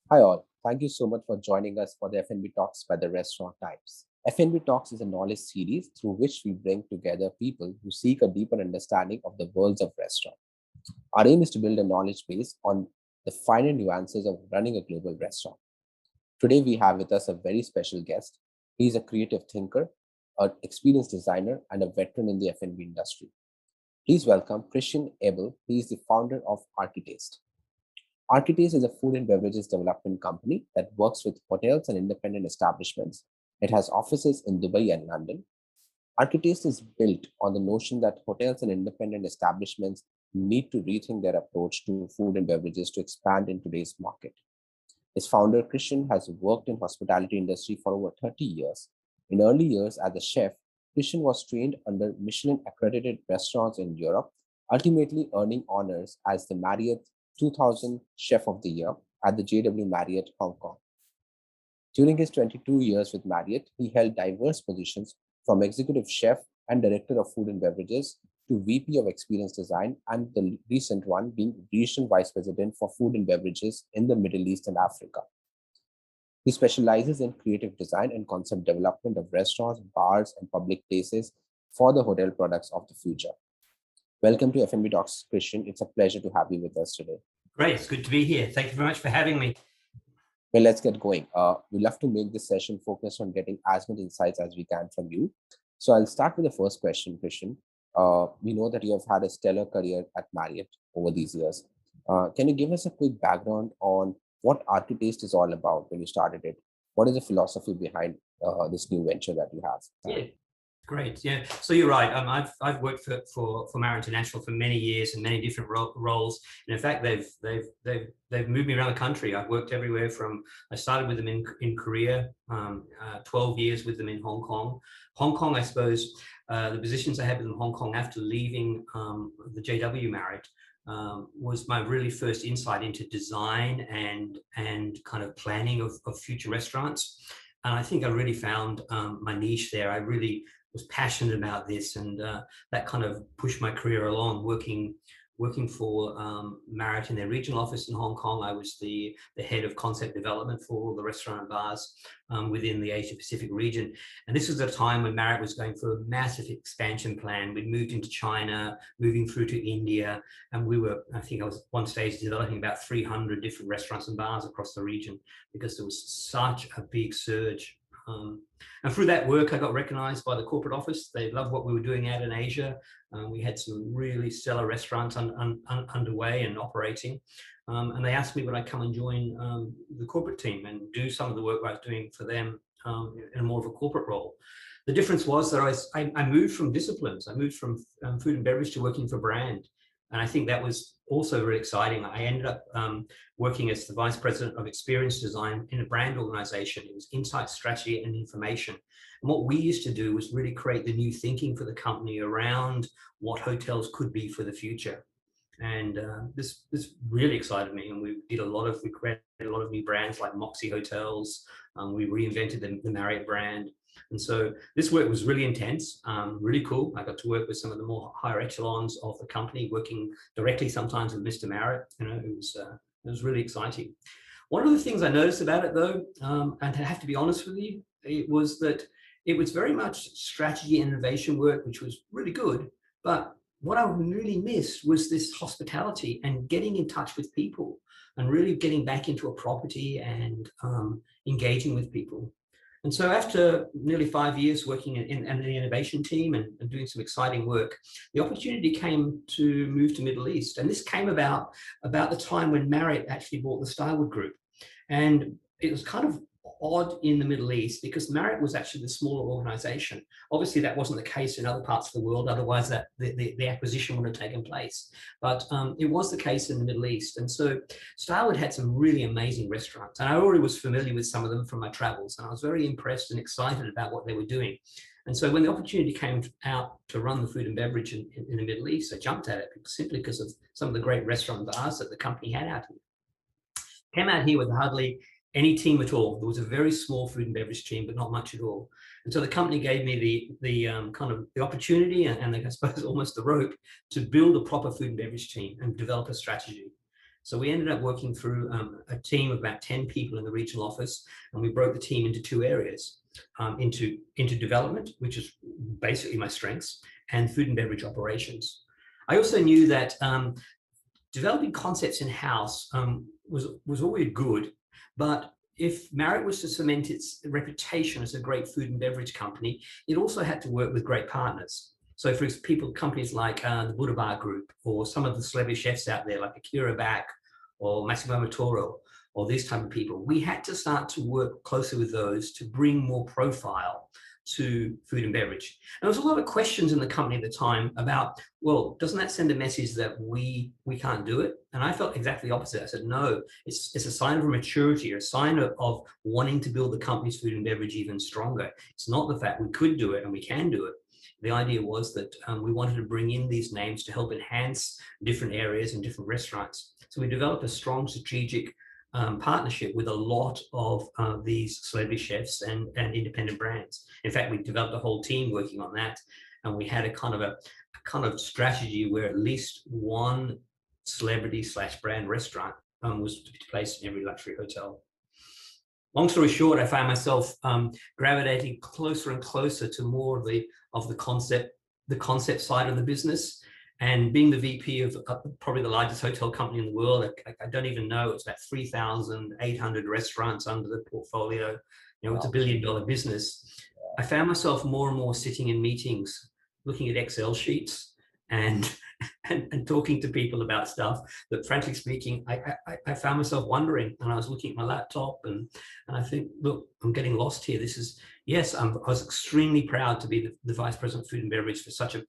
Hi all, thank you so much for joining us for the F&B Talks by the Restaurant Times. F&B Talks is a knowledge series through which we bring together people who seek a deeper understanding of the worlds of restaurant. Our aim is to build a knowledge base on the finer nuances of running a global restaurant. Today we have with us a very special guest. He is a creative thinker, an experienced designer, and a veteran in the F&B industry. Please welcome Christian Abell. He is the founder of Architaste. Architaste is a food and beverages development company that works with hotels and independent establishments. It has offices in Dubai and London. Architaste is built on the notion that hotels and independent establishments need to rethink their approach to food and beverages to expand in today's market. Its founder, Christian, has worked in hospitality industry for over 30 years. In early years as a chef, Christian was trained under Michelin-accredited restaurants in Europe, ultimately earning honors as the Marriott 2000 Chef of the Year at the JW Marriott Hong Kong. During his 22 years with Marriott, he held diverse positions from executive chef and director of food and beverages to VP of experience design, and the recent one being regional vice president for food and beverages in the Middle East and Africa. He specializes in creative design and concept development of restaurants, bars, and public places for the hotel products of the future. Welcome to F&B Talks, Christian. It's a pleasure to have you with us today. Great, it's good to be here. Thank you very much for having me. Well, let's get going. We love to make this session focused on getting as much insights as we can from you. So I'll start with the first question, Christian. We know that you have had a stellar career at Marriott over these years. Can you give us a quick background on what Architaste is all about when you started it? What is the philosophy behind this new venture that you have? Yeah, great. Yeah, so you're right. I've worked for Marriott International for many years in many different roles. And in fact, they've moved me around the country. I've worked everywhere from I started with them in Korea, 12 years with them in Hong Kong. Hong Kong, I suppose, the positions I had in Hong Kong after leaving the JW Marriott was my really first insight into design and kind of planning of future restaurants. And I think I really found my niche there. I really was passionate about this, and that kind of pushed my career along. Working for Marriott in their regional office in Hong Kong, I was the head of concept development for all the restaurant and bars within the Asia Pacific region. And this was a time when Marriott was going for a massive expansion plan. We'd moved into China, moving through to India, and I think I was at one stage developing about 300 different restaurants and bars across the region because there was such a big surge. And through that work, I got recognized by the corporate office. They loved what we were doing out in Asia. We had some really stellar restaurants underway and operating. And they asked me would I come and join the corporate team and do some of the work I was doing for them in more of a corporate role. The difference was that I moved from disciplines. I moved from food and beverage to working for brand. And I think that was also really exciting. I ended up working as the vice president of experience design in a brand organization. It was insight, strategy, and information. And what we used to do was really create the new thinking for the company around what hotels could be for the future. And this really excited me. And we created a lot of new brands like Moxie Hotels. We reinvented the Marriott brand. And so this work was really intense, really cool. I got to work with some of the more higher echelons of the company, working directly sometimes with Mr. Marriott. It was really exciting. One of the things I noticed about it, though, and I have to be honest with you, it was that it was very much strategy and innovation work, which was really good. But what I really missed was this hospitality and getting in touch with people and really getting back into a property and engaging with people. And so after nearly 5 years working in the innovation team and doing some exciting work, the opportunity came to move to Middle East. And this came about the time when Marriott actually bought the Starwood Group. And it was kind of odd in the Middle East because Marriott was actually the smaller organization. Obviously, that wasn't the case in other parts of the world. Otherwise, the acquisition would have taken place. But it was the case in the Middle East. And so Starwood had some really amazing restaurants. And I already was familiar with some of them from my travels. And I was very impressed and excited about what they were doing. And so when the opportunity came out to run the food and beverage in the Middle East, I jumped at it simply because of some of the great restaurant bars that the company had out here. Came out here with hardly any team at all. There was a very small food and beverage team, but not much at all. And so the company gave me the kind of the opportunity and I suppose almost the rope to build a proper food and beverage team and develop a strategy. So we ended up working through a team of about 10 people in the regional office, and we broke the team into two areas, into development, which is basically my strengths, and food and beverage operations. I also knew that developing concepts in-house was always good, but if Marriott was to cement its reputation as a great food and beverage company, it also had to work with great partners. So for people, companies like the Buddha Bar Group, or some of the celebrity chefs out there like Akira Bak or Massimo Toro, or these type of people, we had to start to work closely with those to bring more profile to food and beverage. And there was a lot of questions in the company at the time about, well, doesn't that send a message that we can't do it? And I felt exactly the opposite. I said, no, it's a sign of maturity, or a sign of wanting to build the company's food and beverage even stronger. It's not the fact we could do it and we can do it. The idea was that we wanted to bring in these names to help enhance different areas and different restaurants. So we developed a strong strategic partnership with a lot of these celebrity chefs and independent brands. In fact, we developed a whole team working on that, and we had a kind of strategy where at least one celebrity/brand restaurant was to be placed in every luxury hotel. Long story short, I found myself gravitating closer and closer to more of the concept side of the business. And being the VP of probably the largest hotel company in the world, I don't even know, it's about 3,800 restaurants under the portfolio. You know, it's $1 billion business. I found myself more and more sitting in meetings, looking at Excel sheets and talking to people about stuff that, frankly speaking, I found myself wondering. And I was looking at my laptop and I think, look, I'm getting lost here. This is, yes, I was extremely proud to be the vice president of food and beverage for such a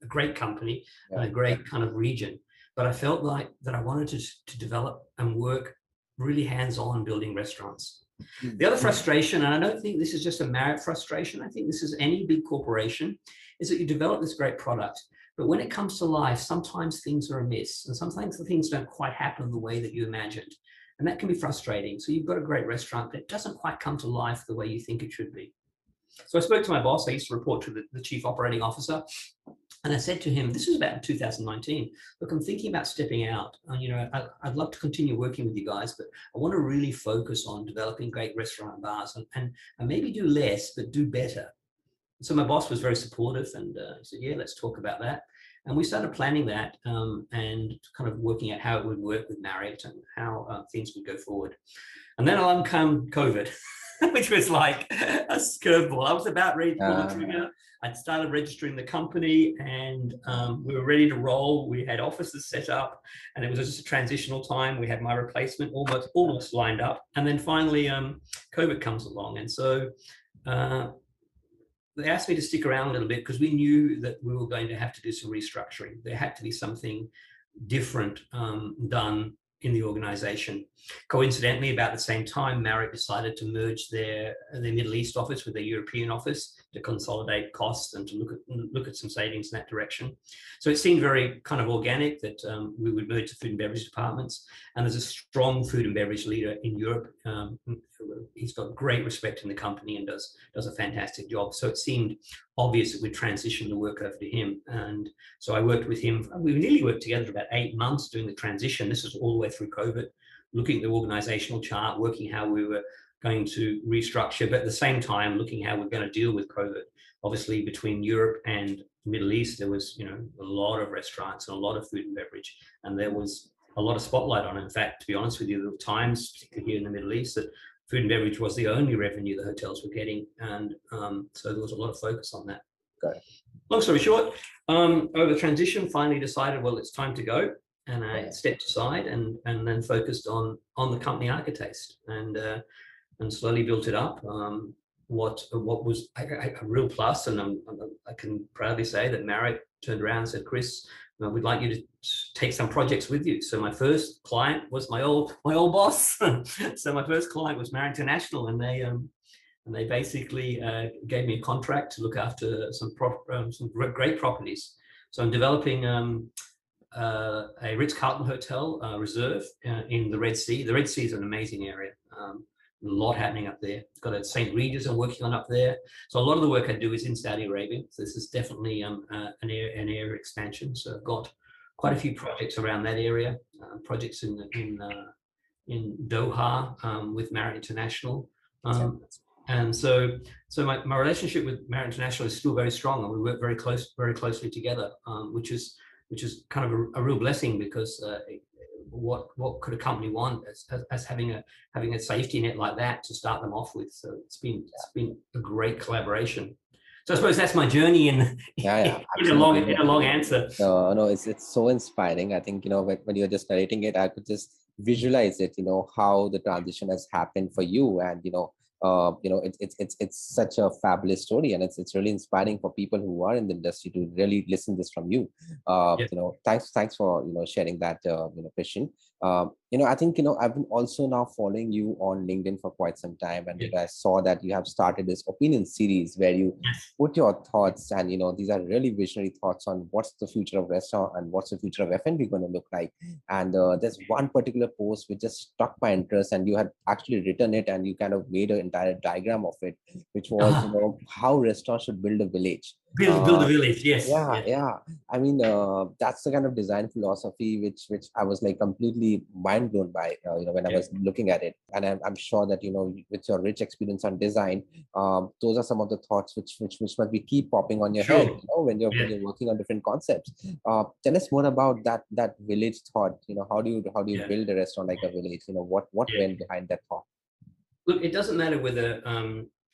a great company and a great kind of region. But I felt like that I wanted to develop and work really hands-on building restaurants. The other frustration, and I don't think this is just a Marriott frustration, I think this is any big corporation, is that you develop this great product, but when it comes to life, sometimes things are amiss, and sometimes the things don't quite happen the way that you imagined. And that can be frustrating. So you've got a great restaurant, but it doesn't quite come to life the way you think it should be. So I spoke to my boss. I used to report to the chief operating officer. And I said to him, this is about 2019, look, I'm thinking about stepping out. I'd love to continue working with you guys, but I want to really focus on developing great restaurant bars and maybe do less, but do better. So my boss was very supportive, and he said, yeah, let's talk about that. And we started planning that and kind of working out how it would work with Marriott and how things would go forward. And then along came COVID, which was like a curveball. I was about ready to pull the trigger. I'd started registering the company, and we were ready to roll. We had offices set up, and it was just a transitional time. We had my replacement almost lined up. And then finally, COVID comes along. And so they asked me to stick around a little bit because we knew that we were going to have to do some restructuring. There had to be something different done in the organization. Coincidentally, about the same time, Marriott decided to merge their Middle East office with their European office to consolidate costs and to look at some savings in that direction. So it seemed very kind of organic that we would merge the food and beverage departments. And there's a strong food and beverage leader in Europe. He's got great respect in the company and does a fantastic job. So it seemed obvious that we'd transition the work over to him. And so I worked with him. We nearly worked together for about 8 months doing the transition. This was all the way through COVID, looking at the organizational chart, working how we were going to restructure, but at the same time, looking how we're going to deal with COVID. Obviously, between Europe and the Middle East, there was, a lot of restaurants and a lot of food and beverage, and there was a lot of spotlight on it. In fact, to be honest with you, there were times, particularly here in the Middle East, that food and beverage was the only revenue the hotels were getting, and so there was a lot of focus on that. Got it. Long story short, over the transition, finally decided, well, it's time to go. And I stepped aside and then focused on the company Architaste and slowly built it up. What was a real plus, and I can proudly say that Marriott turned around and said, Chris, we'd like you to take some projects with you. So my first client was my old boss. So my first client was Marriott International, and they basically gave me a contract to look after some great properties. So I'm developing a Ritz-Carlton hotel reserve in the Red Sea. The Red Sea is an amazing area. A lot happening up there. It's got a St. Regis I'm working on up there. So a lot of the work I do is in Saudi Arabia. So this is definitely an area expansion. So I've got quite a few projects around that area, projects in Doha with Marriott International. And so my relationship with Marriott International is still very strong, and we work very closely together, which is kind of a real blessing, because what could a company want as having a safety net like that to start them off with? So it's been a great collaboration. So I suppose that's my journey in a long answer. No, it's so inspiring. I think, when you're just narrating it, I could just visualize it, how the transition has happened for you. And, it's such a fabulous story, and it's really inspiring for people who are in the industry to really listen this from you. Thanks for, sharing that, Christian. I think, I've been also now following you on LinkedIn for quite some time, and I saw that you have started this opinion series where you put your thoughts, and these are really visionary thoughts on what's the future of restaurant and what's the future of F&B going to look like. And there's one particular post which just struck my interest, and you had actually written it, and you kind of made an entire diagram of it, which was how restaurants should build a village. Build a village, yes. Yeah. I mean, that's the kind of design philosophy which I was like completely mind blown by, when I was looking at it. And I'm sure that, with your rich experience on design, those are some of the thoughts which must be keep popping on your head, when you're working on different concepts. Tell us more about that village thought. How do you build a restaurant like a village? What went behind that thought? Look, it doesn't matter whether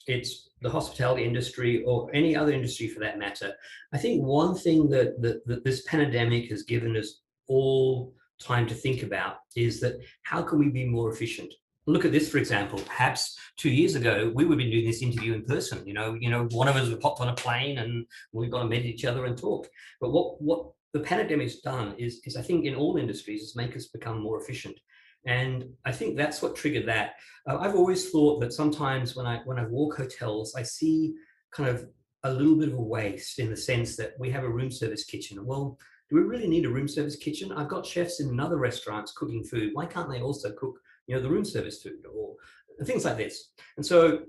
it's the hospitality industry or any other industry for that matter. I think one thing that this pandemic has given us all time to think about is that how can we be more efficient? Look at this, for example. Perhaps 2 years ago, we would have been doing this interview in person. One of us would hopped on a plane and we've got to meet each other and talk. But what the pandemic's done is I think in all industries, is make us become more efficient. And I think that's what triggered that. I've always thought that sometimes when I walk hotels, I see kind of a little bit of a waste, in the sense that we have a room service kitchen. Well, do we really need a room service kitchen? I've got chefs in other restaurants cooking food. Why can't they also cook, the room service food, or things like this? And so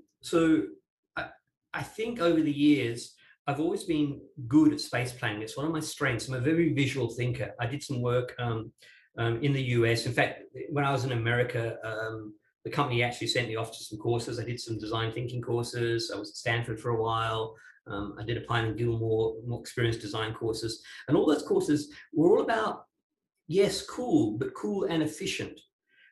I think over the years, I've always been good at space planning. It's one of my strengths. I'm a very visual thinker. I did some work in the US. In fact, when I was in America, the company actually sent me off to some courses. I did some design thinking courses. I was at Stanford for a while. I did a Pine and Gilmore more experienced design courses. And all those courses were all about, yes, cool, but cool and efficient.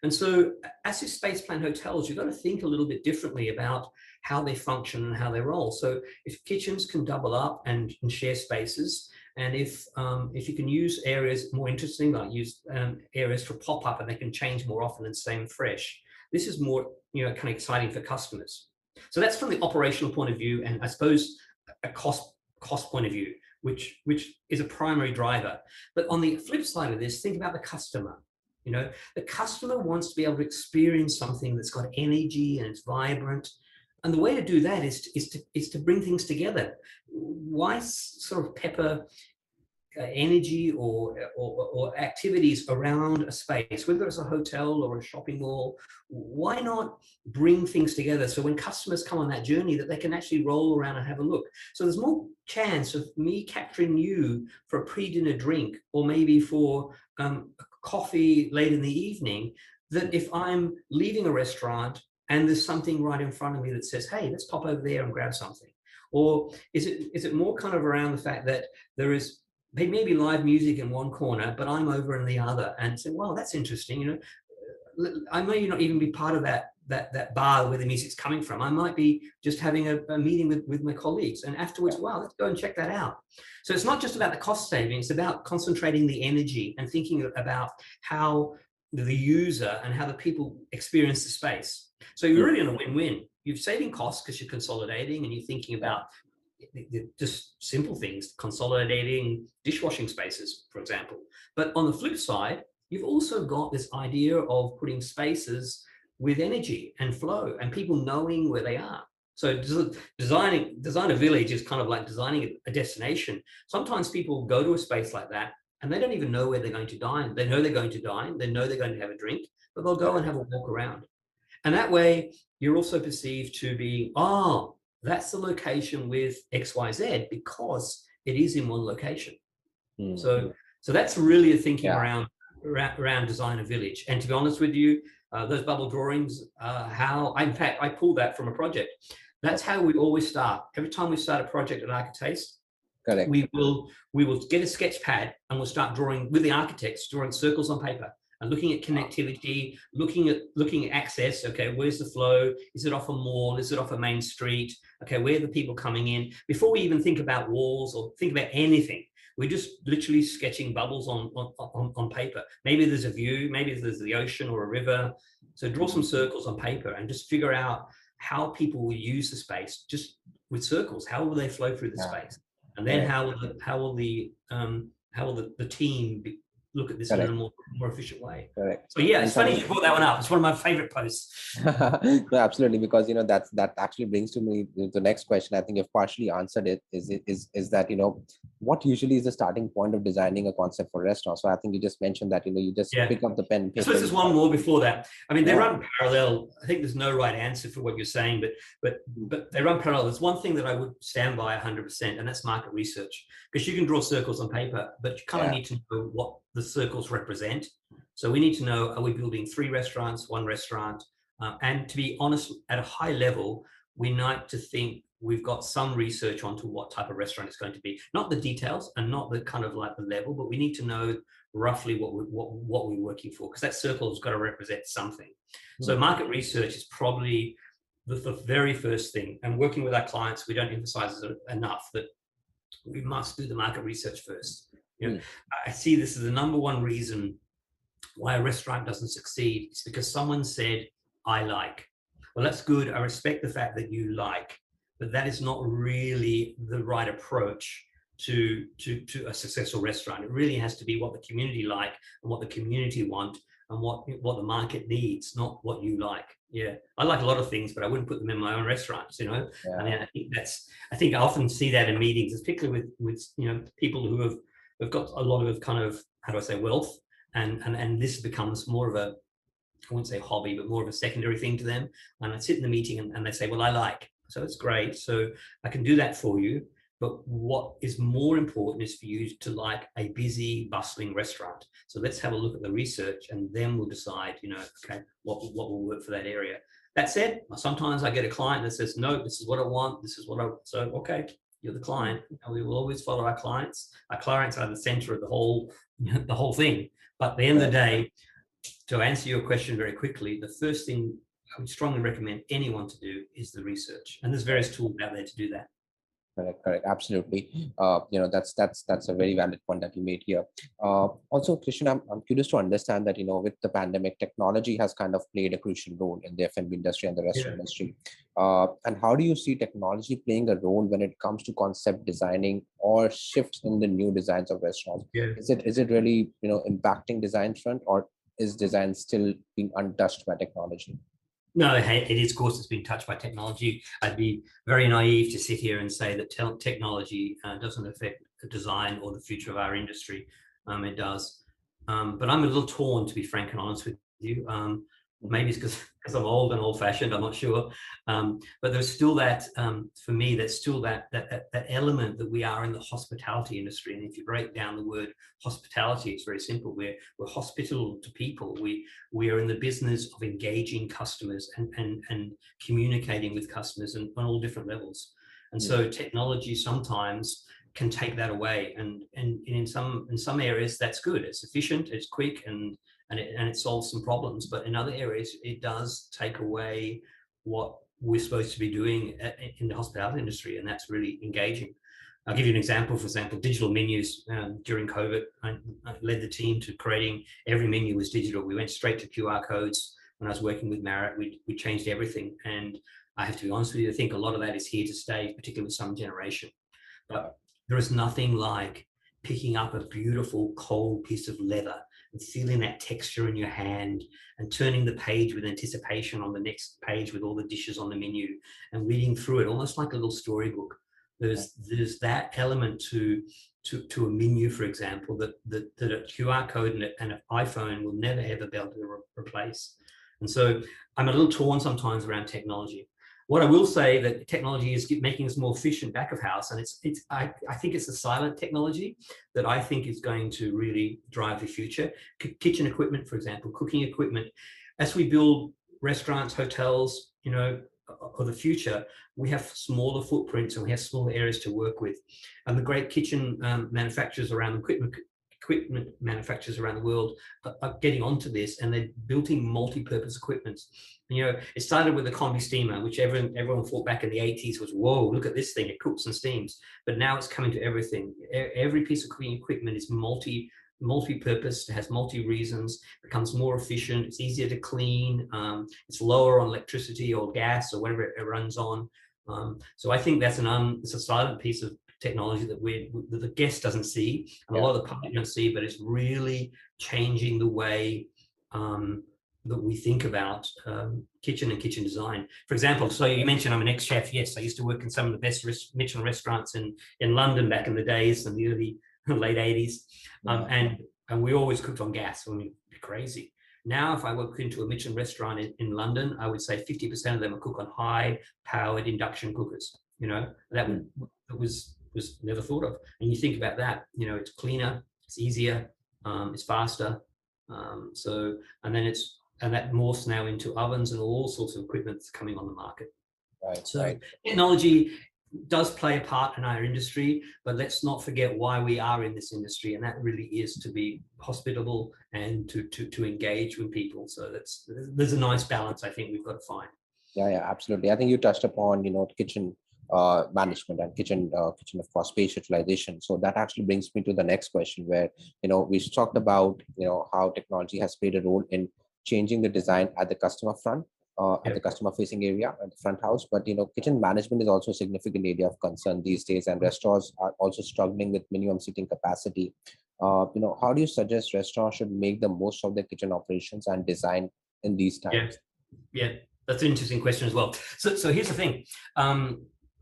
And so as you space plan hotels, you've got to think a little bit differently about how they function and how they roll. So if kitchens can double up and share spaces, and if you can use areas more interesting, like use areas for pop-up, and they can change more often and stay fresh, this is more kind of exciting for customers. So that's from the operational point of view, and I suppose a cost point of view, which is a primary driver. But on the flip side of this, think about the customer. The customer wants to be able to experience something that's got energy and it's vibrant. And the way to do that is to bring things together. Why sort of pepper energy or activities around a space, whether it's a hotel or a shopping mall? Why not bring things together so when customers come on that journey, that they can actually roll around and have a look? So there's more chance of me capturing you for a pre-dinner drink, or maybe for coffee late in the evening, that if I'm leaving a restaurant and there's something right in front of me that says, hey, let's pop over there and grab something. Or is it more kind of around the fact that there is maybe live music in one corner, but I'm over in the other, and say, well, that's interesting. I may not even be part of that bar where the music's coming from. I might be just having a meeting with my colleagues, and afterwards, wow, let's go and check that out. So it's not just about the cost saving, it's about concentrating the energy and thinking about how the user and how the people experience the space. So you're really in a win-win. You're saving costs because you're consolidating, and you're thinking about just simple things, consolidating dishwashing spaces, for example. But on the flip side, you've also got this idea of putting spaces with energy and flow, and people knowing where they are. So design a village is kind of like designing a destination. Sometimes people go to a space like that and they don't even know where they're going to dine. They know they're going to dine, they know they're going to have a drink, but they'll go and have a walk around. And that way, you're also perceived to be, oh, that's the location with XYZ because it is in one location. So So that's really a thinking Yeah, around design a village. And to be honest with you, those bubble drawings, in fact, I pulled that from a project. That's how we always start. Every time we start a project at Architaste, correct. we will get a sketch pad and we'll start drawing with the architects, drawing circles on paper and looking at connectivity, looking at access. Okay, where's the flow? Is it off a mall? Is it off a main street? Okay, where are the people coming in? Before we even think about walls or think about anything, we're just literally sketching bubbles on paper. Maybe there's a view, maybe there's the ocean or a river. So draw some circles on paper and just figure out how people will use the space just with circles. How will they flow through the Yeah, space? And then correct, how will the team look at this in a correct, more efficient way? correct. So yeah, And it's funny some you brought that one up. It's one of my favorite posts. no, absolutely, because that actually brings to me the next question. I think you've partially answered it. Is that what usually is the starting point of designing a concept for restaurants? So I think you just mentioned that you just Yeah. pick up the pen and So paper. there's one more before that. I mean, they Yeah, run parallel. I think there's no right answer for what you're saying, but they run parallel. There's one thing that I would stand by 100%, and that's market research. Because you can draw circles on paper, but you kind of yeah, need to know what the circles represent. So we need to know, are we building 3 restaurants, 1 restaurant? And to be honest, at a high level, we need to think we've got some research onto what type of restaurant it's going to be. Not the details and not the kind of like the level, but we need to know roughly what we're working for, because that circle has got to represent something. So market research is probably the very first thing. And working with our clients, we don't emphasize it enough that we must do the market research first. I see this as the number one reason why a restaurant doesn't succeed. It's because someone said, I like. Well, that's good. I respect the fact that you like, but that is not really the right approach to a successful restaurant. It really has to be what the community like and what the community want and what the market needs, not what you like. Yeah, I like a lot of things, but I wouldn't put them in my own restaurants. yeah, I mean, I think I often see that in meetings, particularly with people who have got a lot of kind of, how do I say, wealth, and this becomes more of a, I wouldn't say hobby, but more of a secondary thing to them. And I sit in the meeting and they say, well, I like. So it's great. So I can do that for you. But what is more important is for you to like a busy, bustling restaurant. So let's have a look at the research and then we'll decide, okay, what will work for that area. That said, sometimes I get a client that says, no, this is what I want. This is what so, okay, you're the client. And we will always follow our clients. Our clients are the center of the whole thing. But at the end of the day, to answer your question very quickly, the first thing I would strongly recommend anyone to do is the research. And there's various tools out there to do that. correct, absolutely. That's a very valid point that you made here. Also, Christian, I'm curious to understand that with the pandemic, technology has kind of played a crucial role in the F&B industry and the restaurant industry. And how do you see technology playing a role when it comes to concept designing or shifts in the new designs of restaurants? Yeah. Is it really impacting design front, or is design still being untouched by technology? No, it is, of course, it's been touched by technology. I'd be very naive to sit here and say that technology doesn't affect the design or the future of our industry. It does. But I'm a little torn, to be frank and honest with you. Maybe it's because I'm old and old-fashioned, I'm not sure. But there's still that, for me, there's still that element that we are in the hospitality industry. And if you break down the word hospitality, it's very simple. We're hospitable to people. We are in the business of engaging customers and communicating with customers on all different levels. And so technology sometimes can take that away. And in some areas, that's good. It's efficient, it's quick, and it solves some problems. But in other areas, it does take away what we're supposed to be doing in the hospitality industry, and that's really engaging. I'll give you an example. For example, digital menus. During COVID, I led the team to creating every menu was digital. We went straight to QR codes. When I was working with Marriott, we changed everything. And I have to be honest with you, I think a lot of that is here to stay, particularly with some generation. But there is nothing like picking up a beautiful cold piece of leather and feeling that texture in your hand and turning the page with anticipation on the next page with all the dishes on the menu and reading through it almost like a little storybook. There's that element to a menu, for example, that a QR code and an iPhone will never ever be able to replace. And so I'm a little torn sometimes around technology. What I will say that technology is making us more efficient back of house, and I think it's the silent technology that I think is going to really drive the future. Kitchen equipment, for example, cooking equipment. As we build restaurants, hotels, of the future, we have smaller footprints and we have smaller areas to work with. And the great kitchen manufacturers around equipment manufacturers around the world are getting onto this, and they're building multi-purpose equipment. It started with the combi steamer, which everyone thought back in the 80s was, whoa, look at this thing, it cooks and steams. But now it's coming to everything. Every piece of cooking equipment is multi-purpose, has multi-reasons, becomes more efficient, it's easier to clean, it's lower on electricity or gas or whatever it runs on. So I think that's it's a silent piece of technology that the guest doesn't see, and a lot of the public don't see, but it's really changing the way that we think about kitchen and kitchen design. For example, so you mentioned I'm an ex-chef. Yes, I used to work in some of the best Michelin restaurants in London back in the days, in the early late 80s. And we always cooked on gas. I mean, crazy. Now, if I walk into a Michelin restaurant in London, I would say 50% of them are cooked on high-powered induction cookers. That was never thought of. And you think about that, it's cleaner, it's easier, it's faster. And that morphs now into ovens and all sorts of equipment that's coming on the market. Right. So technology does play a part in our industry, but let's not forget why we are in this industry, and that really is to be hospitable and to engage with people. So there's a nice balance I think we've got to find. Yeah, absolutely. I think you touched upon kitchen management and kitchen of course space utilization. So that actually brings me to the next question, where we talked about how technology has played a role in changing the design at the customer front, at the customer facing area, at the front house. But kitchen management is also a significant area of concern these days, and restaurants are also struggling with minimum seating capacity. How do you suggest restaurants should make the most of their kitchen operations and design in these times? Yeah, that's an interesting question as well. So here's the thing.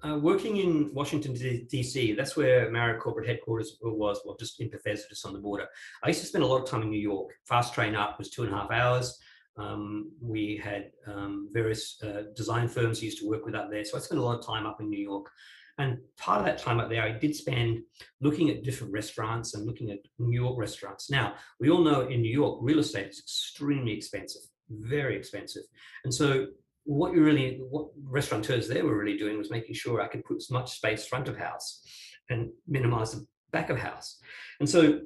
Working in Washington, D.C., that's where Marriott corporate headquarters was, just in Bethesda, just on the border. I used to spend a lot of time in New York. Fast train up was 2.5 hours. We had various design firms who used to work with up there. So I spent a lot of time up in New York. And part of that time up there, I did spend looking at different restaurants and looking at New York restaurants. Now, we all know in New York, real estate is extremely expensive, very expensive. And so what restaurateurs there were really doing was making sure I could put as much space front of house and minimize the back of house. And so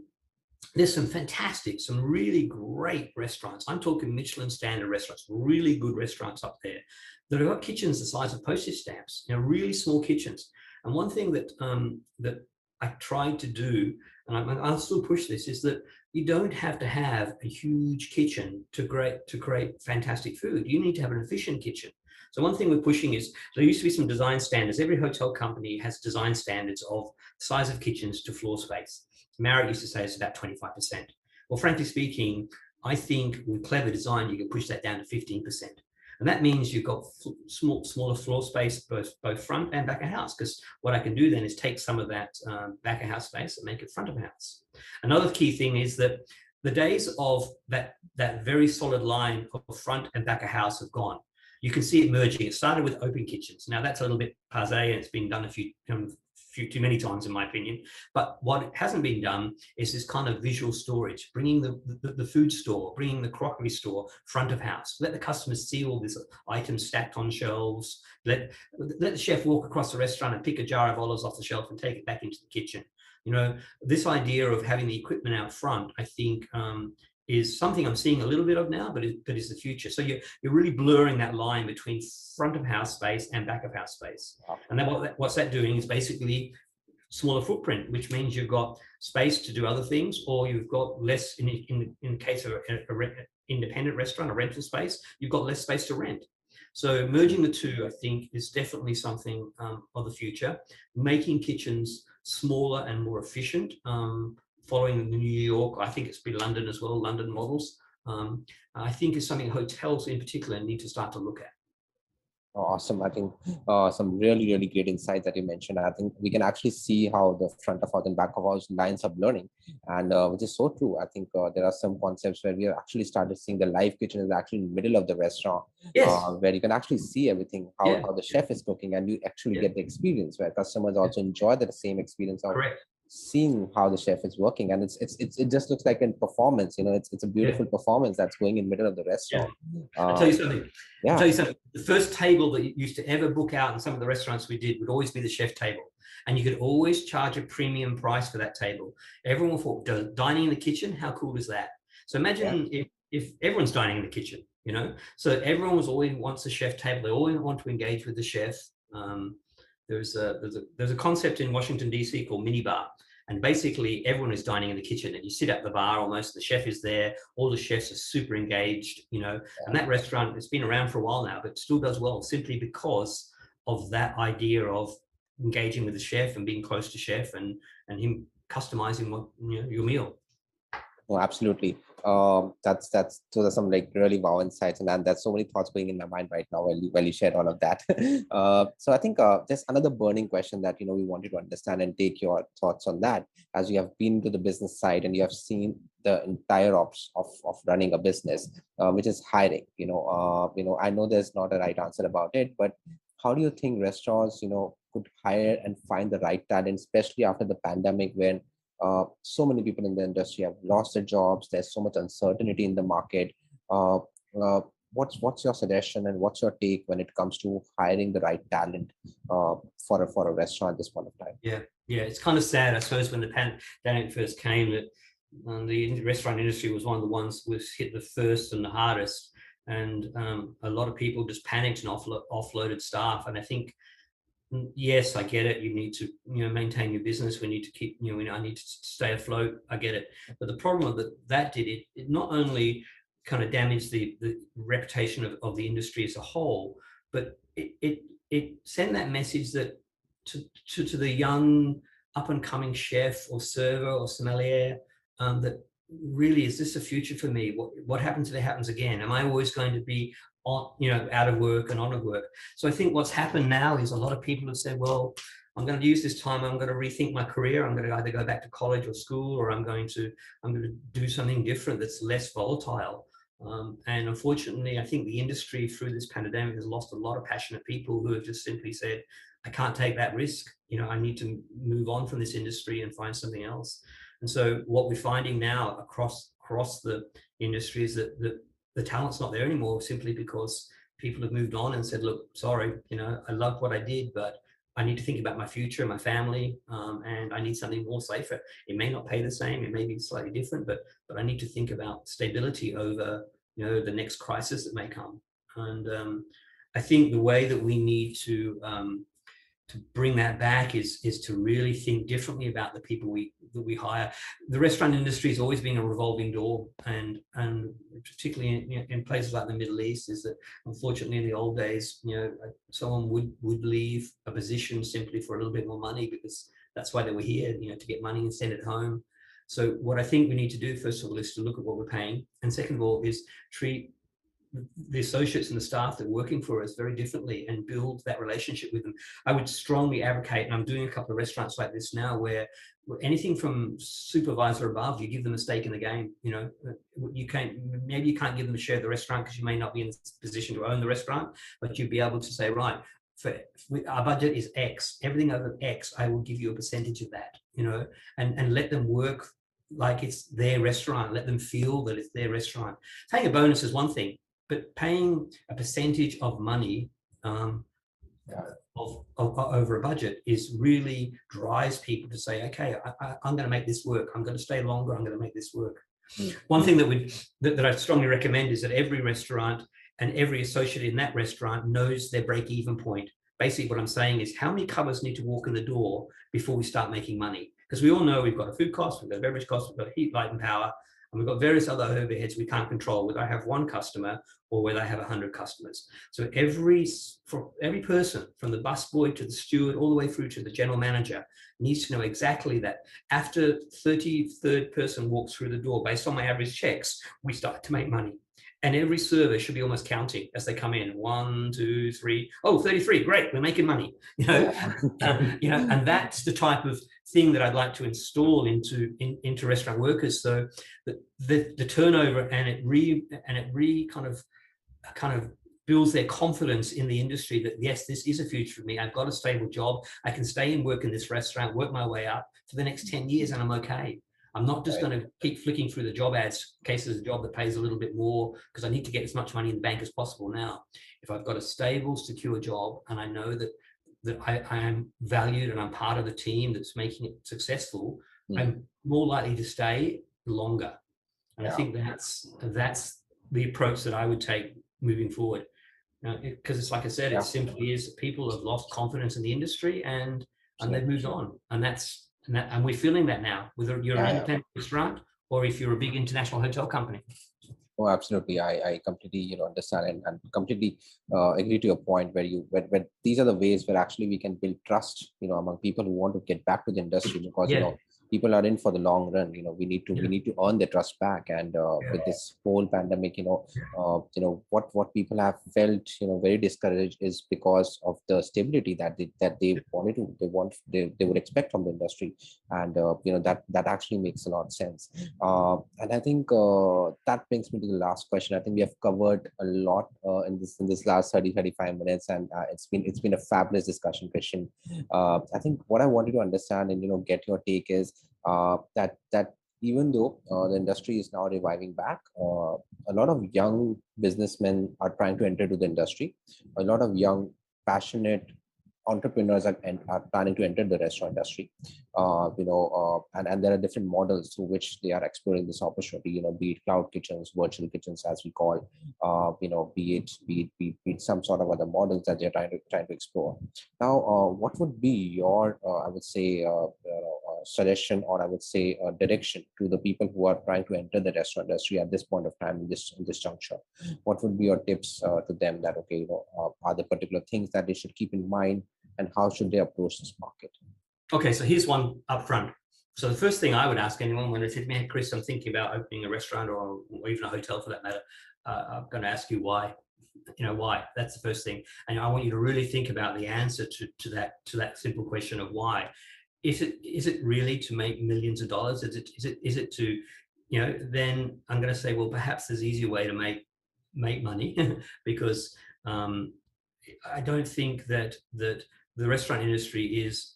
there's some really great restaurants. I'm talking Michelin standard restaurants, really good restaurants up there that have got kitchens the size of postage stamps, really small kitchens. And one thing that I tried to do, and I'll still push this, is that you don't have to have a huge kitchen to create fantastic food. You need to have an efficient kitchen. So one thing we're pushing is, there used to be some design standards. Every hotel company has design standards of size of kitchens to floor space. Marriott used to say it's about 25%. Well, frankly speaking, I think with clever design, you can push that down to 15%. And that means you've got smaller floor space, both front and back of house, because what I can do then is take some of that back of house space and make it front of house. Another key thing is that the days of that very solid line of front and back of house have gone. You can see it merging. It started with open kitchens. Now that's a little bit passé, and it's been done a few too many times in my opinion. But what hasn't been done is this kind of visual storage, bringing the food store, bringing the crockery store front of house. Let the customers see all these items stacked on shelves. Let the chef walk across the restaurant and pick a jar of olives off the shelf and take it back into the kitchen. This idea of having the equipment out front, I think, is something I'm seeing a little bit of now, but is the future. So you're really blurring that line between front of house space and back of house space. And then what's that doing is basically smaller footprint, which means you've got space to do other things, or you've got less, in the case of an independent restaurant, a rental space, you've got less space to rent. So merging the two, I think, is definitely something of the future. Making kitchens smaller and more efficient, following the New York, I think it's been London as well, London models, I think is something hotels in particular need to start to look at. Awesome. I think some really, really great insights that you mentioned. I think we can actually see how the front of house and back of house lines up learning, and which is so true. I think there are some concepts where we have actually started seeing the live kitchen is actually in the middle of the restaurant, Yes. where you can actually see everything, Yeah. how the chef is cooking, and you actually Yeah. get the experience where customers Yeah. also enjoy the same experience of Correct. seeing how the chef is working, and it just looks like a performance. It's a Yeah. beautiful performance that's going in middle of the Yeah. restaurant. I'll tell Uh, you something. I'll tell yeah, you something. The first table that you used to ever book out in some of the restaurants we did would always be the chef table. And you could always charge a premium price for that table. Everyone thought, dining in the kitchen, how cool is that? So yeah. imagine if everyone's dining in the kitchen, So everyone was always wants a chef table. They always want to engage with the chef. Um, there's a concept in Washington, D.C. called minibar. And basically, everyone is dining in the kitchen, and you sit at the bar almost. The chef is there. All the chefs are super engaged, And that restaurant, it's been around for a while now, but still does well simply because of that idea of engaging with the chef and being close to chef and him customizing your meal. Oh, absolutely. That's those are some like really wow insights, and then there's so many thoughts going in my mind right now while you shared all of that. So I think there's another burning question that we wanted to understand and take your thoughts on that, as you have been to the business side and you have seen the entire ops of running a business, which is hiring. I know there's not a right answer about it, but how do you think restaurants could hire and find the right talent, especially after the pandemic when so many people in the industry have lost their jobs. There's so much uncertainty in the market. Uh, uh, what's your suggestion and what's your take when it comes to hiring the right talent for a restaurant at this point of time? Yeah, yeah, it's kind of sad, I suppose, when the pandemic first came, that the restaurant industry was one of the ones was hit the first and the hardest, and a lot of people just panicked and offloaded staff. And I think, yes, I get it. You need to, maintain your business. We need to keep, I need to stay afloat. I get it. But the problem that did, it not only kind of damaged the reputation of the industry as a whole, but it sent that message that to the young up and coming chef or server or sommelier, that really, is this a future for me? What happens if it happens again? Am I always going to be on, out of work and on of work? So I think what's happened now is a lot of people have said, well, I'm going to use this time, I'm going to rethink my career. I'm going to either go back to college or school, or I'm going to do something different that's less volatile. And unfortunately, I think the industry through this pandemic has lost a lot of passionate people who have just simply said, I can't take that risk. I need to move on from this industry and find something else. And so what we're finding now across the industry is that the talent's not there anymore, simply because people have moved on and said, look, sorry, I love what I did, but I need to think about my future, my family, and I need something more safer. It may not pay the same, it may be slightly different, but I need to think about stability over, the next crisis that may come. And I think the way that we need to bring that back is to really think differently about the people that we hire. The restaurant industry has always been a revolving door, and particularly in places like the Middle East, is that unfortunately in the old days, someone would leave a position simply for a little bit more money, because that's why they were here, to get money and send it home. So what I think we need to do, first of all, is to look at what we're paying, and second of all is treat the associates and the staff that are working for us very differently and build that relationship with them. I would strongly advocate, and I'm doing a couple of restaurants like this now, where anything from supervisor above, you give them a stake in the game. Maybe you can't give them a share of the restaurant because you may not be in a position to own the restaurant, but you'd be able to say, right, our budget is X, everything over X, I will give you a percentage of that, and let them work like it's their restaurant. Let them feel that it's their restaurant. Paying a bonus is one thing, but paying a percentage of money, over a budget, is really drives people to say, okay, I'm going to make this work. I'm going to stay longer. I'm going to make this work. One thing that I strongly recommend is that every restaurant and every associate in that restaurant knows their break-even point. Basically, what I'm saying is, how many covers need to walk in the door before we start making money? Because we all know we've got a food cost, we've got a beverage cost, we've got heat, light, and power, and we've got various other overheads we can't control. Whether I have one customer or where they have 100 customers. So for every person, from the busboy to the steward, all the way through to the general manager, needs to know exactly that. After 33rd person walks through the door, based on my average checks, we start to make money. And every server should be almost counting as they come in. 1, 2, 3. Oh, 33. Great. We're making money. And that's the type of thing that I'd like to install into restaurant workers. So the turnover and it re kind of builds their confidence in the industry that, yes, this is a future for me. I've got a stable job. I can stay and work in this restaurant, work my way up for the next 10 years and I'm okay. I'm not just going to keep flicking through the job ads in case there's a job that pays a little bit more because I need to get as much money in the bank as possible now. If I've got a stable, secure job and I know that I am valued and I'm part of the team that's making it successul, I'm more likely to stay longer. And I think that's the approach that I would take moving forward. Because it's like I said, it simply is people have lost confidence in the industry and they've moved on. And we're feeling that now, whether you're an independent restaurant or if you're a big international hotel company. Oh, absolutely. I completely, understand and completely agree to your point where when these are the ways where actually we can build trust, among people who want to get back to the industry because, people are in for the long run. We need to earn their trust back. And with this whole pandemic, what people have felt, very discouraged is because of the stability that they would expect from the industry. And, that actually makes a lot of sense. And I think that brings me to the last question. I think we have covered a lot in this last 35 minutes, and it's been a fabulous discussion, Christian. I think what I wanted to understand and get your take is that even though the industry is now reviving back, a lot of young businessmen are trying to enter to the industry. A lot of young, passionate entrepreneurs are planning to enter the restaurant industry, and there are different models through which they are exploring this opportunity, be it cloud kitchens, virtual kitchens, as we call, be it some sort of other models that they're trying to explore. Now, what would be your, I would say, suggestion, or I would say direction to the people who are trying to enter the restaurant industry at this point of time in this juncture? What would be your tips to them that, okay, are there particular things that they should keep in mind, and how should they approach this market? Okay, so here's one up front. So the first thing I would ask anyone when they said to me, "Hey, Chris, I'm thinking about opening a restaurant or even a hotel for that matter," I'm going to ask you why. Why? That's the first thing. And I want you to really think about the answer to that simple question of why. Is it really to make millions of dollars? Is it to, then I'm going to say, well, perhaps there's an easier way to make money because I don't think that the restaurant industry is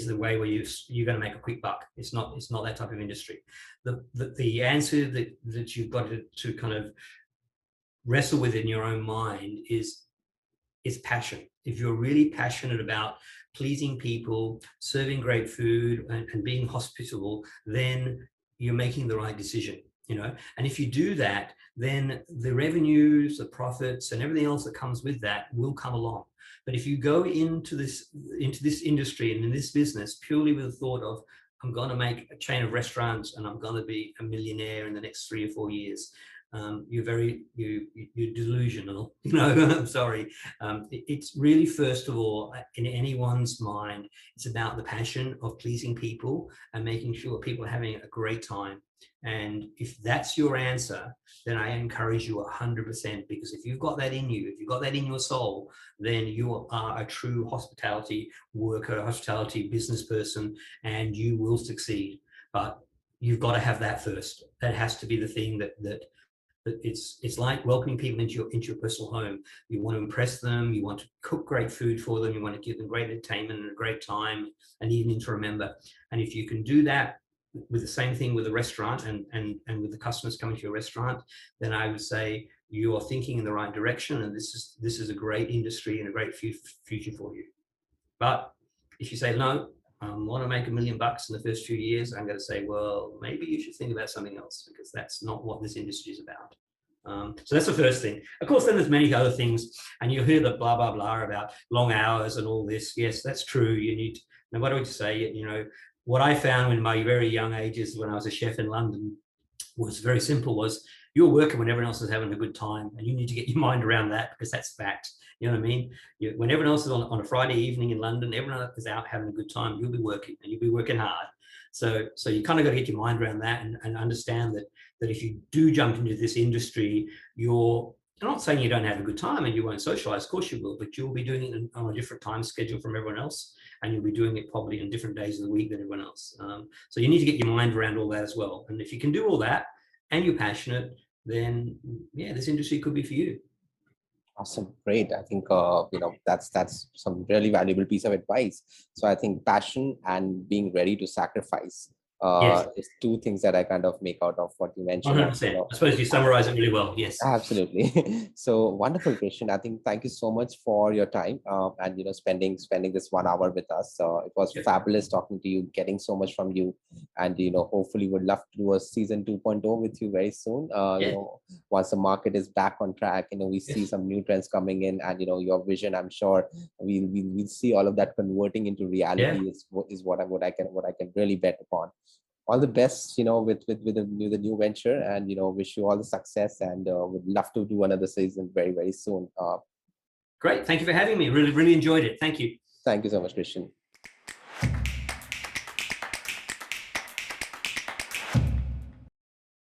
the way where you're going to make a quick buck. It's not that type of industry. The answer that you've got to kind of wrestle with in your own mind is passion. If you're really passionate about pleasing people, serving great food, and being hospitable, then you're making the right decision. And if you do that, then the revenues, the profits, and everything else that comes with that will come along. But if you go into this industry and in this business purely with the thought of, I'm going to make a chain of restaurants and I'm going to be a millionaire in the next 3 or 4 years, you're delusional. I'm sorry. It's really, first of all, in anyone's mind, it's about the passion of pleasing people and making sure people are having a great time. And if that's your answer, then I encourage you 100%, because if you've got that in you, if you've got that in your soul, then you are a true hospitality worker, hospitality business person, and you will succeed. But you've got to have that first. That has to be the thing that it's like welcoming people into your personal home. You want to impress them, you want to cook great food for them, you want to give them great entertainment and a great time, an evening to remember. And if you can do that with the same thing with a restaurant and with the customers coming to your restaurant, then I would say you are thinking in the right direction, and this is a great industry and a great future for you. But if you say, no, I want to make $1 million in the first few years, I'm going to say, well, maybe you should think about something else, because that's not what this industry is about. So that's the first thing. Of course, then there's many other things, and you'll hear the blah, blah, blah about long hours and all this. Yes, that's true. You need, no matter what you say, what I found in my very young ages when I was a chef in London, was very simple, was you're working when everyone else is having a good time, and you need to get your mind around that, because that's fact. You know what I mean? When everyone else is on a Friday evening in London, everyone else is out having a good time, you'll be working, and you'll be working hard. So you kind of got to get your mind around that, and understand that if you do jump into this industry, I'm not saying you don't have a good time and you won't socialize, of course you will, but you'll be doing it on a different time schedule from everyone else, and you'll be doing it probably on different days of the week than everyone else. So you need to get your mind around all that as well. And if you can do all that and you're passionate, then yeah, this industry could be for you. Awesome, great. I think that's some really valuable piece of advice. So I think passion and being ready to sacrifice Yes, is two things that I kind of make out of what you mentioned. And 100%. I suppose you summarize it really well. Yes. absolutely. So wonderful, Christian. I think thank you so much for your time and spending this 1 hour with us. It was Yep. fabulous talking to you, getting so much from you, and hopefully would love to do a season 2.0 with you very soon. Yeah. Once the market is back on track, we see Yes. some new trends coming in, and your vision. I'm sure we'll see all of that converting into reality. Yeah. Is what I can really bet upon. All the best, with the new venture, and wish you all the success, and would love to do another season very, very soon. Great. Thank you for having me. Really, really enjoyed it. Thank you. Thank you so much, Christian.